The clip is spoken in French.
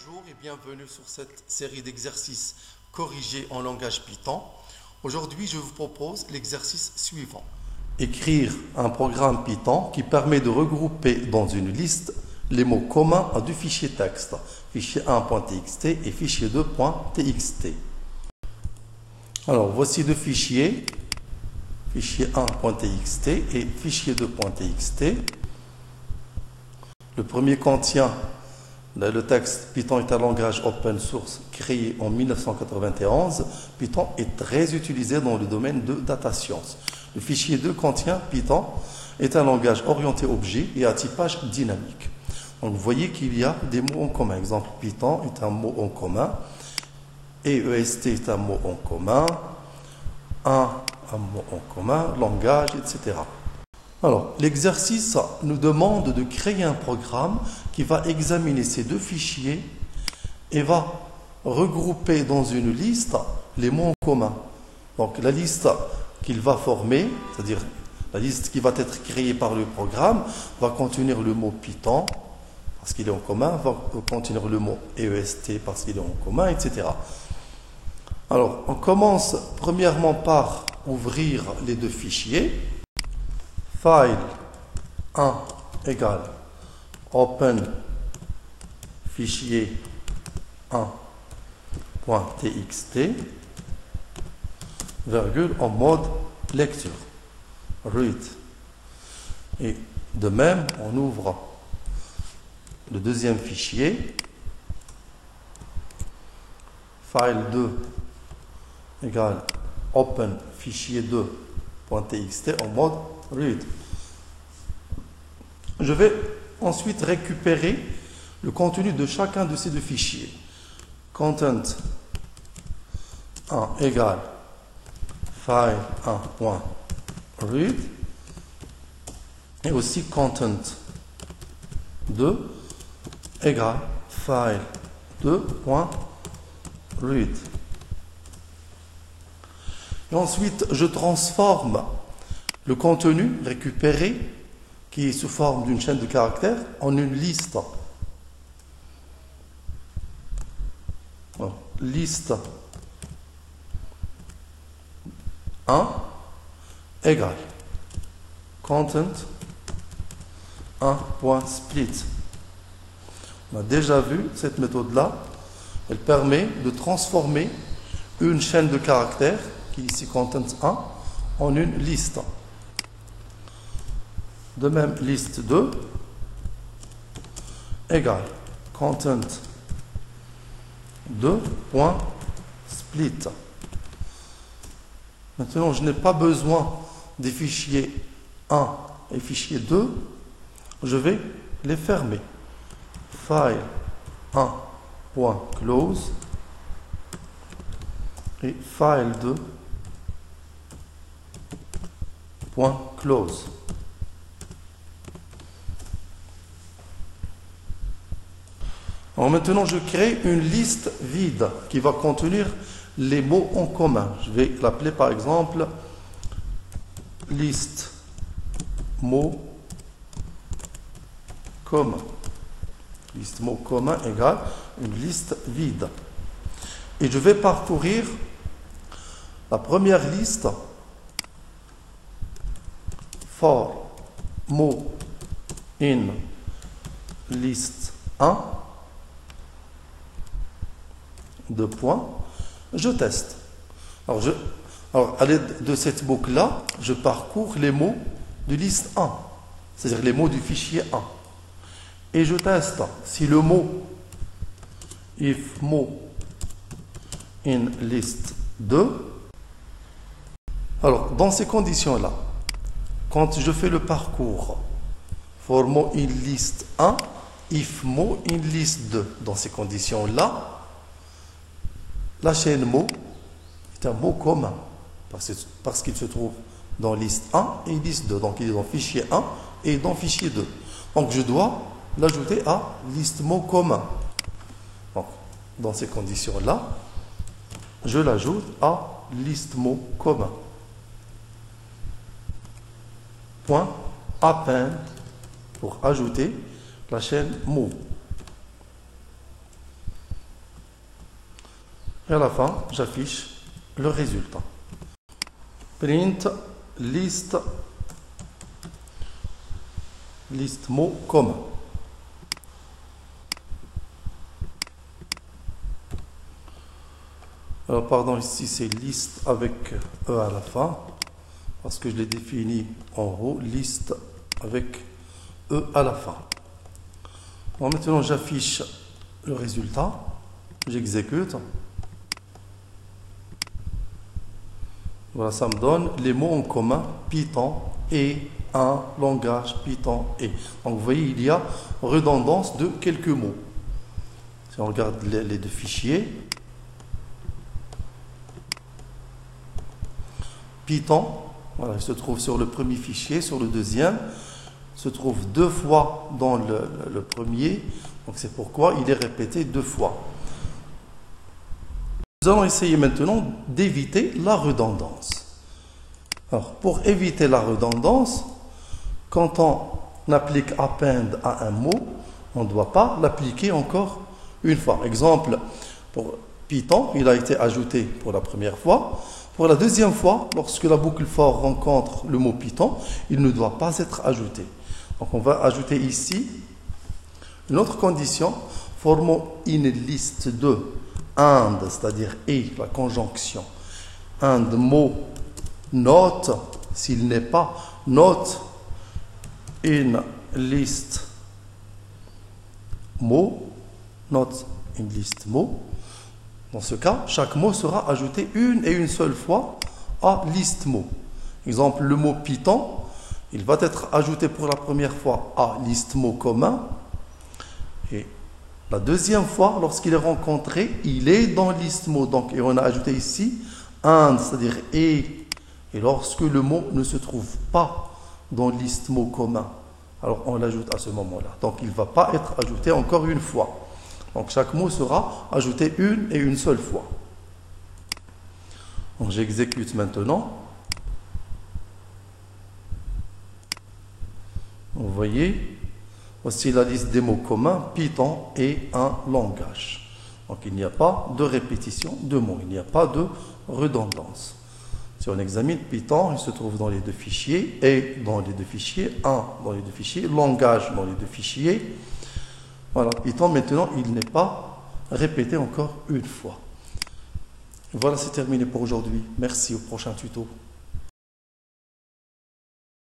Bonjour et bienvenue sur cette série d'exercices corrigés en langage Python. Aujourd'hui, je vous propose l'exercice suivant. Écrire un programme Python qui permet de regrouper dans une liste les mots communs à deux fichiers texte, fichier 1.txt et fichier 2.txt. Alors, voici deux fichiers, fichier 1.txt et fichier 2.txt. Le premier contient le texte. Python est un langage open source créé en 1991. Python est très utilisé dans le domaine de data science. Le fichier 2 contient Python est un langage orienté objet et à typage dynamique. Donc vous voyez qu'il y a des mots en commun. Exemple, Python est un mot en commun. EEST est un mot en commun. Un mot en commun. Langage, etc. Alors, l'exercice nous demande de créer un programme qui va examiner ces deux fichiers et va regrouper dans une liste les mots en commun. Donc, la liste qu'il va former, c'est-à-dire la liste qui va être créée par le programme, va contenir le mot Python, parce qu'il est en commun, va contenir le mot EEST, parce qu'il est en commun, etc. Alors, on commence premièrement par ouvrir les deux fichiers. File 1 égale open fichier 1.txt virgule en mode lecture read, et de même on ouvre le deuxième fichier file 2 égale open fichier 2.txt en mode read. Je vais ensuite récupérer le contenu de chacun de ces deux fichiers. Content 1 égale file 1.read et aussi content 2 égale file 2.read. Et ensuite, je transforme le contenu récupéré, qui est sous forme d'une chaîne de caractères, en une liste. Alors, liste 1 égale content 1.split. On a déjà vu cette méthode-là. Elle permet de transformer une chaîne de caractères, qui est ici content 1, en une liste. De même, liste 2 égale content 2.split. Maintenant, je n'ai pas besoin des fichiers 1 et fichier 2. Je vais les fermer. File 1.close et file 2.close. Alors maintenant, je crée une liste vide qui va contenir les mots en commun. Je vais l'appeler par exemple liste mots communs. Liste mots communs égale une liste vide. Et je vais parcourir la première liste for mot in list 1. Deux points, je teste. Alors à l'aide de cette boucle-là, je parcours les mots de liste 1, c'est-à-dire les mots du fichier 1. Et je teste si le mot if mot in list 2. Alors, dans ces conditions-là, quand je fais le parcours for mot in list 1, if mot in list 2, dans ces conditions-là, la chaîne mot est un mot commun parce qu'il se trouve dans liste 1 et liste 2. Donc il est dans fichier 1 et dans fichier 2. Donc je dois l'ajouter à liste mot commun. Donc, dans ces conditions-là, je l'ajoute à liste mot commun. Point append pour ajouter la chaîne mot. Et à la fin, j'affiche le résultat. Print liste mots communs. Alors, pardon, ici c'est liste avec E à la fin, parce que je l'ai défini en haut, liste avec E à la fin. Bon, maintenant, j'affiche le résultat, j'exécute. Voilà, ça me donne les mots en commun, Python et un langage Python et. Donc, vous voyez, il y a redondance de quelques mots. Si on regarde les deux fichiers, Python, voilà, il se trouve sur le premier fichier, sur le deuxième, se trouve 2 fois dans le premier, donc c'est pourquoi il est répété 2 fois. Nous allons essayer maintenant d'éviter la redondance. Alors, pour éviter la redondance, quand on applique append à un mot, on ne doit pas l'appliquer encore une fois. Exemple, pour Python, il a été ajouté pour la première fois. Pour la deuxième fois, lorsque la boucle for rencontre le mot Python, il ne doit pas être ajouté. Donc on va ajouter ici une autre condition, formant une liste de and, c'est-à-dire et, la conjonction, and mot not, s'il n'est pas not in list mot, not in list mot. Dans ce cas, chaque mot sera ajouté une et une seule fois à liste mot. Exemple, le mot Python, il va être ajouté pour la première fois à liste mot commun. Et la deuxième fois, lorsqu'il est rencontré, il est dans liste mot. Donc, et on a ajouté ici and, c'est-à-dire et. Et lorsque le mot ne se trouve pas dans liste mot commun, alors on l'ajoute à ce moment-là. Donc, il ne va pas être ajouté encore une fois. Donc chaque mot sera ajouté une et une seule fois. Donc j'exécute maintenant. Vous voyez, voici la liste des mots communs, Python et un langage. Donc il n'y a pas de répétition de mots, il n'y a pas de redondance. Si on examine Python, il se trouve dans les deux fichiers, et dans les deux fichiers, un dans les deux fichiers, langage dans les deux fichiers. Voilà, Python maintenant, il n'est pas répété encore une fois. Voilà, c'est terminé pour aujourd'hui. Merci, au prochain tuto.